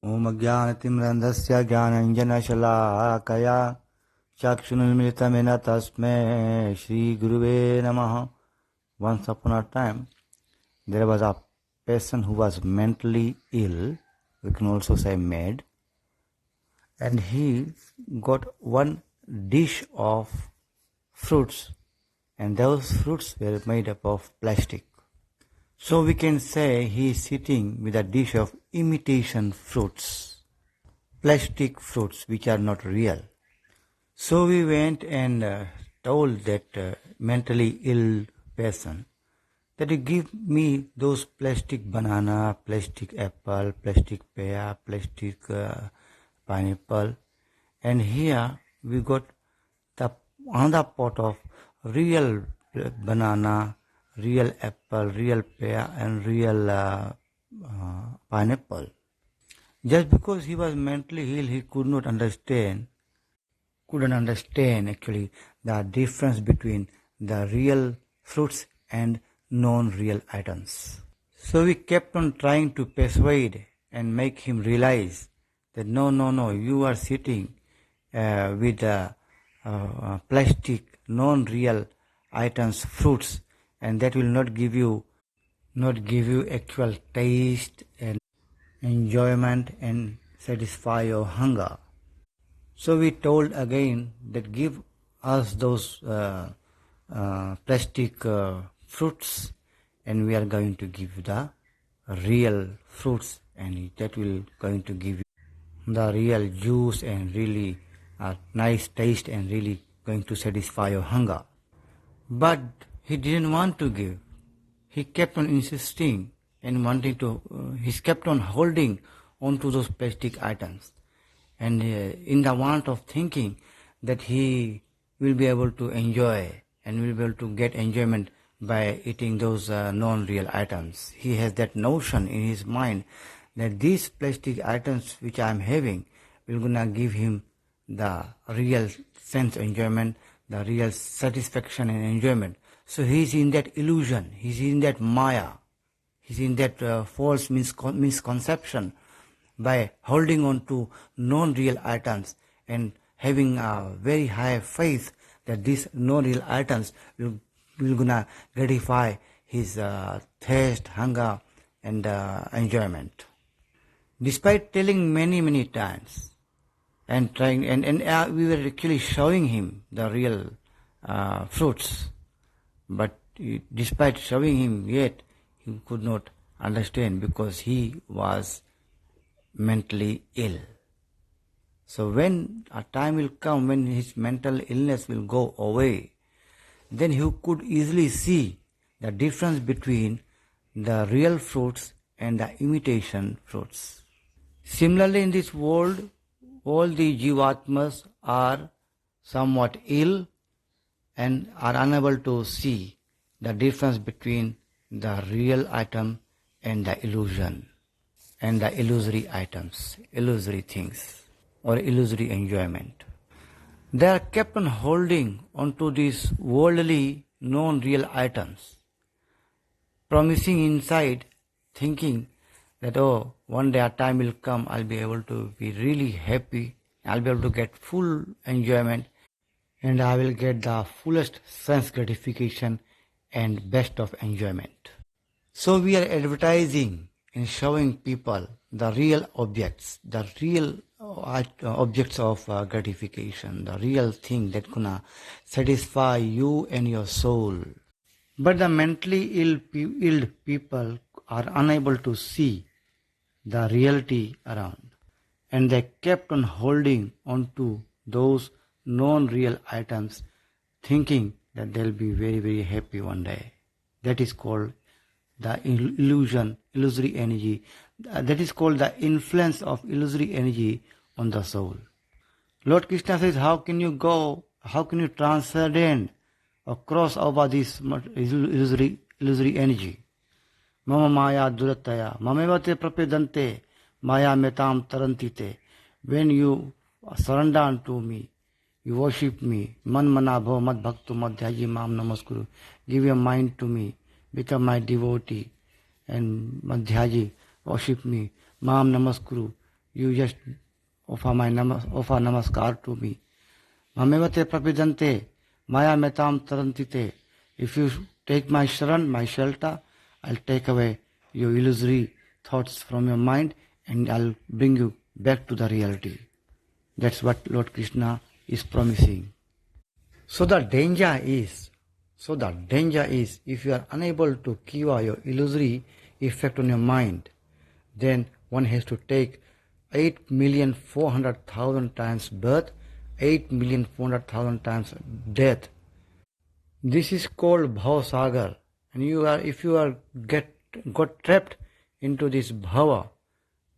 ॐ अज्ञानतिमिरन्धस्य ज्ञानाञ्जनशलाकया चक्षुरुन्मिलितं तस्मै श्रीगुरुवे नमः. Once upon a time, there was a person who was mentally ill, we can also say mad, and he got one dish of fruits, and those fruits were made up of plastic. So we can say he is sitting with a dish of imitation fruits, plastic fruits which are not real. So we went and told that mentally ill person that you give me those plastic banana, plastic apple, plastic pear, plastic pineapple, and here we got the another pot of real banana, real apple, real pear, and real pineapple. Just because he was mentally ill, he couldn't understand actually the difference between the real fruits and non-real items. So we kept on trying to persuade and make him realize that no, you are sitting with plastic, non-real items, fruits, and that will not give you actual taste and enjoyment and satisfy your hunger. So we told again that give us those plastic fruits, and we are going to give you the real fruits, and that will going to give you the real juice and really nice taste and really going to satisfy your hunger. But he didn't want to give. He kept on insisting and wanting to, he kept on holding on to those plastic items. And in the want of thinking that he will be able to enjoy and will be able to get enjoyment by eating those non-real items, he has that notion in his mind that these plastic items which I am having will gonna give him the real sense of enjoyment, the real satisfaction and enjoyment. So he is in that illusion, he is in that maya, he is in that false misconception by holding on to non-real items and having a very high faith that these non-real items will gonna gratify his thirst, hunger, and enjoyment. Despite telling many times and trying, and we were actually showing him the real fruits, but despite showing him, yet he could not understand because he was mentally ill. So when a time will come when his mental illness will go away, then he could easily see the difference between the real fruits and the imitation fruits. Similarly, in this world, all the Jivatmas are somewhat ill and are unable to see the difference between the real item and the illusion and the illusory items, illusory things, or illusory enjoyment. They are kept on holding onto these worldly, non-real items, promising inside, thinking that, oh, one day a time will come, I'll be able to be really happy, I'll be able to get full enjoyment, and I will get the fullest sense gratification and best of enjoyment. So we are advertising and showing people the real objects, the real objects of gratification, the real thing that gonna satisfy you and your soul. But the mentally ill people are unable to see the reality around, and they kept on holding on to those non-real items, thinking that they'll be very happy one day. That is called the illusion, illusory energy. That is called the influence of illusory energy on the soul. Lord Krishna says, how can you transcend or cross over this illusory energy? Mama maya durataya, mamevate prapedante, maya metam tarantite. When you surrender unto me, you worship me, man mana bhava mad bhaktu madhyaji mam namaskuru. Give your mind to me, become my devotee, and madhyaji, worship me, mam namaskuru. you just offer namaskar to me. Mamevate prapidante, maya metam tarantite. If you take my sharan, my shelter, I'll take away your illusory thoughts from your mind and I'll bring you back to the reality. That's what Lord Krishna is promising. So the danger is, if you are unable to cure your illusory effect on your mind, then one has to take 8,400,000 times birth, 8,400,000 times death. This is called Bhava Sagar. And if you are got trapped into this bhava,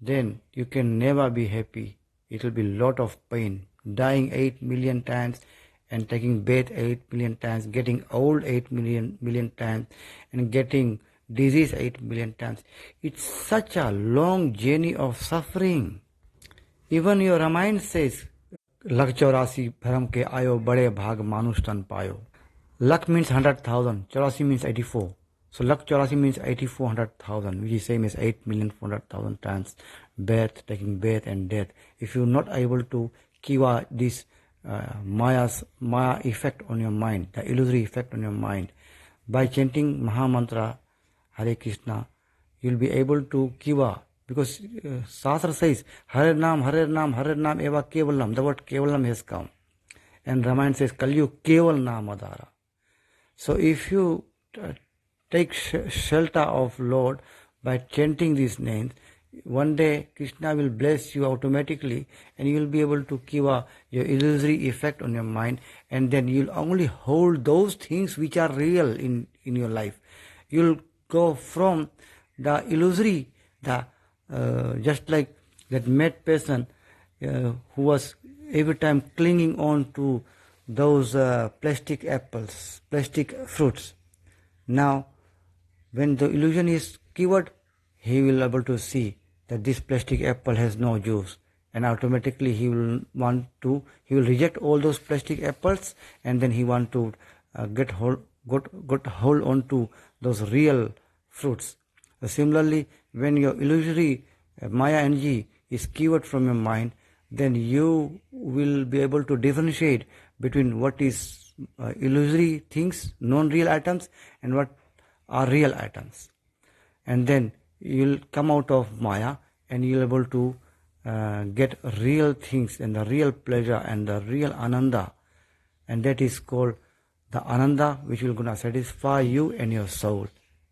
then you can never be happy. It will be lot of pain. Dying 8 million times and taking birth 8 million times, getting old 8 million times, and getting disease 8 million times. It's such a long journey of suffering. Even your Ramayana says, Lakh 84 bharam ke ayo bade bhag manush tan payo. Lakh means 100,000, 84 means 84. So Lakh 84 means 84,000, which is same as 8,400,000 times birth, taking birth and death. If you're not able to cure this Maya effect on your mind, the illusory effect on your mind, by chanting Maha Mantra Hare Krishna, you'll be able to cure. Because Shastra says, Hare Nam, Hare Nam, Hare Nam eva Kevalam. The word Kevalam has come. And Ramayana says, Kalyu Keval Namadara. So if you take shelter of Lord by chanting these names, one day Krishna will bless you automatically and you will be able to cure your illusory effect on your mind, and then you'll only hold those things which are real in your life. You'll go from the illusory, just like that mad person who was every time clinging on to those plastic apples, plastic fruits. Now, when the illusion is cured, he will be able to see that this plastic apple has no juice, and automatically he will reject all those plastic apples, and then he want to get hold on to those real fruits. Similarly, when your illusory Maya energy is cured from your mind, then you will be able to differentiate between what is illusory things, non-real items, and what are real items. And then you'll come out of Maya and you'll be able to get real things and the real pleasure and the real Ananda. And that is called the Ananda, which will gonna satisfy you and your soul.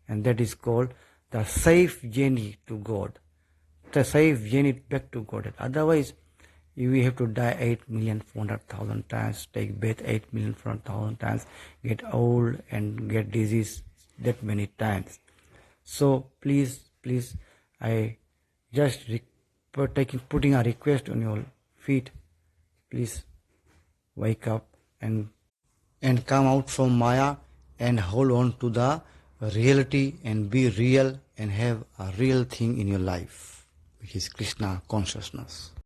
And that is called the safe journey to God. The safe journey back to God. Otherwise, we have to die 8,400,000 times, take birth 8,400,000 times, get old and get disease that many times. So please, I just putting a request on your feet. Please wake up and come out from Maya and hold on to the reality and be real and have a real thing in your life, which is Krishna consciousness.